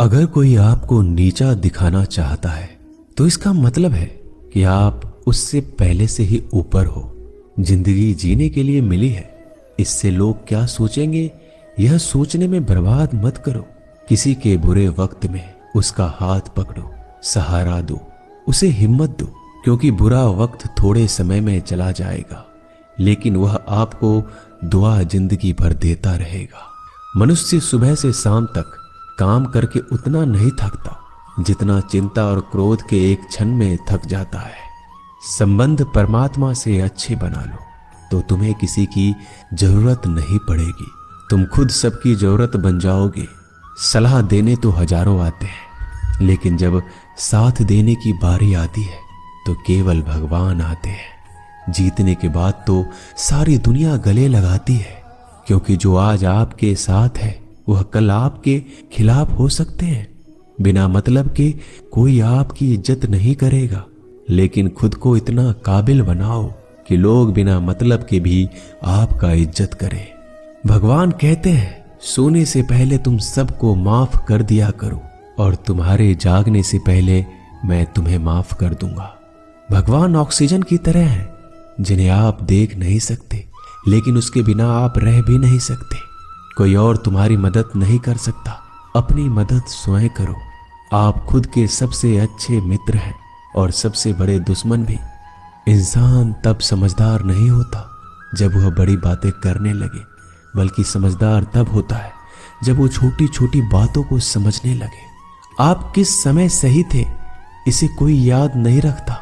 अगर कोई आपको नीचा दिखाना चाहता है तो इसका मतलब है कि आप उससे पहले से ही ऊपर हो। जिंदगी जीने के लिए मिली है, इससे लोग क्या सोचेंगे यह सोचने में बर्बाद मत करो। किसी के बुरे वक्त में उसका हाथ पकड़ो, सहारा दो, उसे हिम्मत दो, क्योंकि बुरा वक्त थोड़े समय में चला जाएगा लेकिन वह आपको दुआ जिंदगी भर देता रहेगा। मनुष्य सुबह से शाम तक काम करके उतना नहीं थकता जितना चिंता और क्रोध के एक क्षण में थक जाता है। संबंध परमात्मा से अच्छे बना लो तो तुम्हें किसी की जरूरत नहीं पड़ेगी, तुम खुद सबकी जरूरत बन जाओगे। सलाह देने तो हजारों आते हैं लेकिन जब साथ देने की बारी आती है तो केवल भगवान आते हैं। जीतने के बाद तो सारी दुनिया गले लगाती है, क्योंकि जो आज आपके साथ है वह कल आपके खिलाफ हो सकते हैं। बिना मतलब के कोई आपकी इज्जत नहीं करेगा, लेकिन खुद को इतना काबिल बनाओ कि लोग बिना मतलब के भी आपका इज्जत करें। भगवान कहते हैं सोने से पहले तुम सबको माफ कर दिया करो और तुम्हारे जागने से पहले मैं तुम्हें माफ कर दूंगा। भगवान ऑक्सीजन की तरह है जिन्हें आप देख नहीं सकते, लेकिन उसके बिना आप रह भी नहीं सकते। कोई और तुम्हारी मदद नहीं कर सकता, अपनी मदद स्वयं करो। आप खुद के सबसे अच्छे मित्र हैं और सबसे बड़े दुश्मन भी। इंसान तब समझदार नहीं होता जब वह बड़ी बातें करने लगे, बल्कि समझदार तब होता है जब वो छोटी छोटी बातों को समझने लगे। आप किस समय सही थे इसे कोई याद नहीं रखता,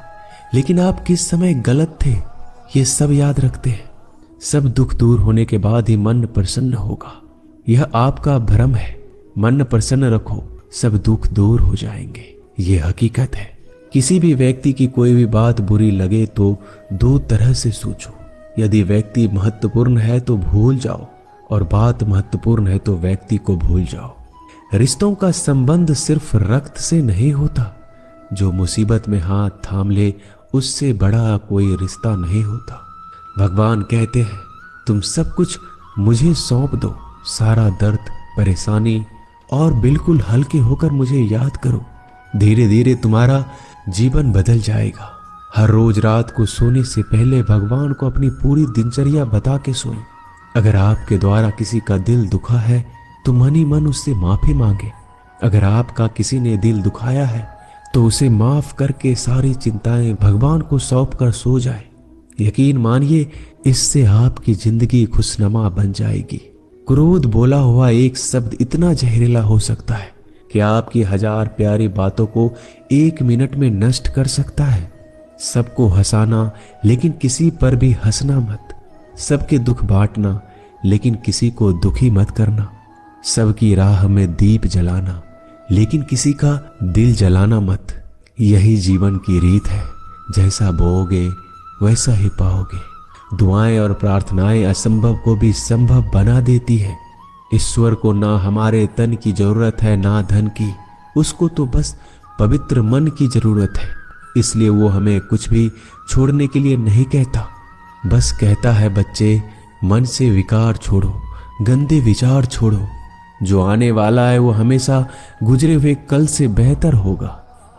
लेकिन आप किस समय गलत थे ये सब याद रखते हैं। सब दुख दूर होने के बाद ही मन प्रसन्न होगा, यह आपका भ्रम है। मन प्रसन्न रखो, सब दुख दूर हो जाएंगे, ये हकीकत है। किसी भी व्यक्ति की कोई भी बात बुरी लगे तो दो तरह से सोचो। यदि व्यक्ति महत्वपूर्ण है तो भूल जाओ, और बात महत्वपूर्ण है तो व्यक्ति को भूल जाओ। रिश्तों का संबंध सिर्फ रक्त से नहीं होता, जो मुसीबत में हाथ थाम ले उससे बड़ा कोई रिश्ता नहीं होता। भगवान कहते हैं तुम सब कुछ मुझे सौंप दो, सारा दर्द परेशानी, और बिल्कुल हल्के होकर मुझे याद करो। धीरे धीरे तुम्हारा जीवन बदल जाएगा। हर रोज रात को सोने से पहले भगवान को अपनी पूरी दिनचर्या बता के सोएं। अगर आपके द्वारा किसी का दिल दुखा है तो मन ही मन उससे माफी मांगे। अगर आपका किसी ने दिल दुखाया है तो उसे माफ करके सारी चिंताएं भगवान को सौंप कर सो जाए। यकीन मानिए इससे आपकी जिंदगी खुशनुमा बन जाएगी। क्रोध बोला हुआ एक शब्द इतना जहरीला हो सकता है कि आपकी हजार प्यारी बातों को एक मिनट में नष्ट कर सकता है। सबको हंसाना लेकिन किसी पर भी हंसना मत। सबके दुख बांटना लेकिन किसी को दुखी मत करना। सबकी राह में दीप जलाना लेकिन किसी का दिल जलाना मत। यही जीवन की रीत है, जैसा बोओगे वैसा ही पाओगे। दुआएं और प्रार्थनाएं असंभव को भी संभव बना देती है। ईश्वर को ना हमारे तन की जरूरत है ना धन की, उसको तो बस पवित्र मन की जरूरत है। इसलिए वो हमें कुछ भी छोड़ने के लिए नहीं कहता, बस कहता है बच्चे मन से विकार छोड़ो, गंदे विचार छोड़ो। जो आने वाला है वो हमेशा गुजरे हुए कल से बेहतर होगा।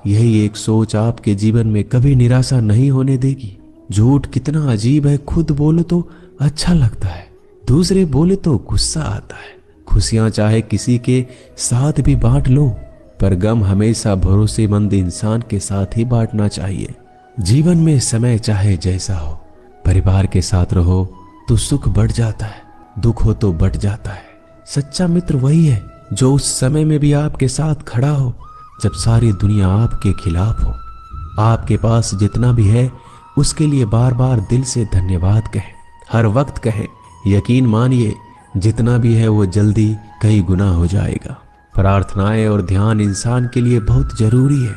यही एक सोच आपके जीवन में कभी निराशा नहीं होने देगी। झूठ कितना अजीब है, खुद बोलो तो अच्छा लगता है, दूसरे बोले तो गुस्सा आता है। खुशियां चाहे किसी के साथ भी बांट लो, पर गम हमेशा भरोसेमंद इंसान के साथ ही बांटना चाहिए। जीवन में समय चाहे जैसा हो, परिवार के साथ रहो तो सुख बढ़ जाता है, दुख हो तो बढ़ जाता है। सच्चा मित्र वही है जो उस समय में भी आपके साथ खड़ा हो जब सारी दुनिया आपके खिलाफ हो। आपके पास जितना भी है उसके लिए बार बार दिल से धन्यवाद कहें, हर वक्त कहें। यकीन मानिए जितना भी है वो जल्दी कई गुना हो जाएगा। प्रार्थनाएं और ध्यान इंसान के लिए बहुत जरूरी है,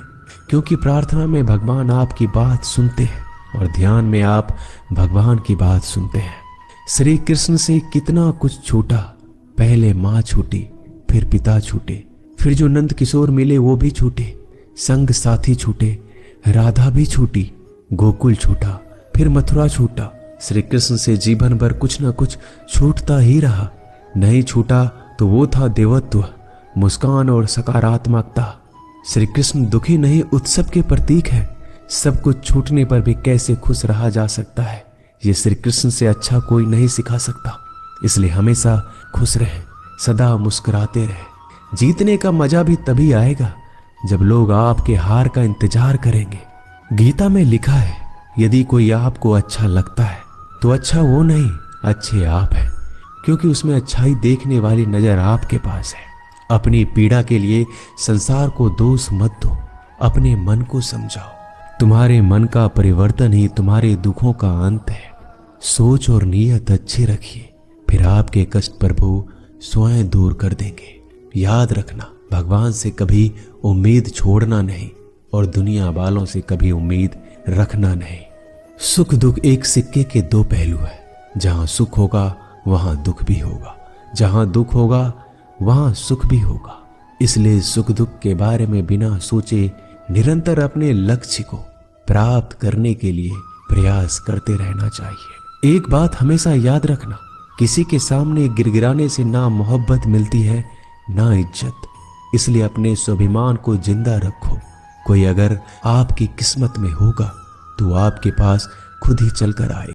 क्योंकि प्रार्थना में भगवान आपकी बात सुनते हैं और ध्यान में आप भगवान की बात सुनते हैं। श्री कृष्ण से कितना कुछ छूटा, पहले माँ छूटी, फिर पिता छूटे, फिर जो नंद किशोर मिले वो भी छूटे, संग साथी छूटे, राधा भी छूटी, गोकुल छूटा, फिर मथुरा छूटा। श्री कृष्ण से जीवन भर कुछ ना कुछ छूटता ही रहा। नहीं छूटा तो वो था देवत्व, मुस्कान और सकारात्मकता। श्री कृष्ण दुखी नहीं, उत्सव के प्रतीक है। सब कुछ छूटने पर भी कैसे खुश रहा जा सकता है, ये श्री कृष्ण से अच्छा कोई नहीं सिखा सकता। इसलिए हमेशा खुश रहें, सदा मुस्कुराते रहें। जीतने का मजा भी तभी आएगा जब लोग आपके हार का इंतजार करेंगे। गीता में लिखा है, यदि कोई आपको अच्छा लगता है तो अच्छा वो नहीं, अच्छे आप हैं, क्योंकि उसमें अच्छाई देखने वाली नजर आपके पास है। अपनी पीड़ा के लिए संसार को दोष मत दो, अपने मन को समझाओ। तुम्हारे मन का परिवर्तन ही तुम्हारे दुखों का अंत है। सोच और नीयत अच्छी रखिए, फिर आपके कष्ट प्रभु स्वयं दूर कर देंगे। याद रखना, भगवान से कभी उम्मीद छोड़ना नहीं और दुनिया वालों से कभी उम्मीद रखना नहीं। सुख दुख एक सिक्के के दो पहलू है। जहां सुख होगा वहां दुख भी होगा, जहां दुख होगा वहां सुख भी होगा। इसलिए सुख दुख के बारे में बिना सोचे निरंतर अपने लक्ष्य को प्राप्त करने के लिए प्रयास करते रहना चाहिए। एक बात हमेशा याद रखना, किसी के सामने गिड़गिड़ाने से ना मोहब्बत मिलती है ना इज्जत। इसलिए अपने स्वाभिमान को जिंदा रखो। कोई अगर आपकी किस्मत में होगा तो आपके पास खुद ही चलकर आएगा।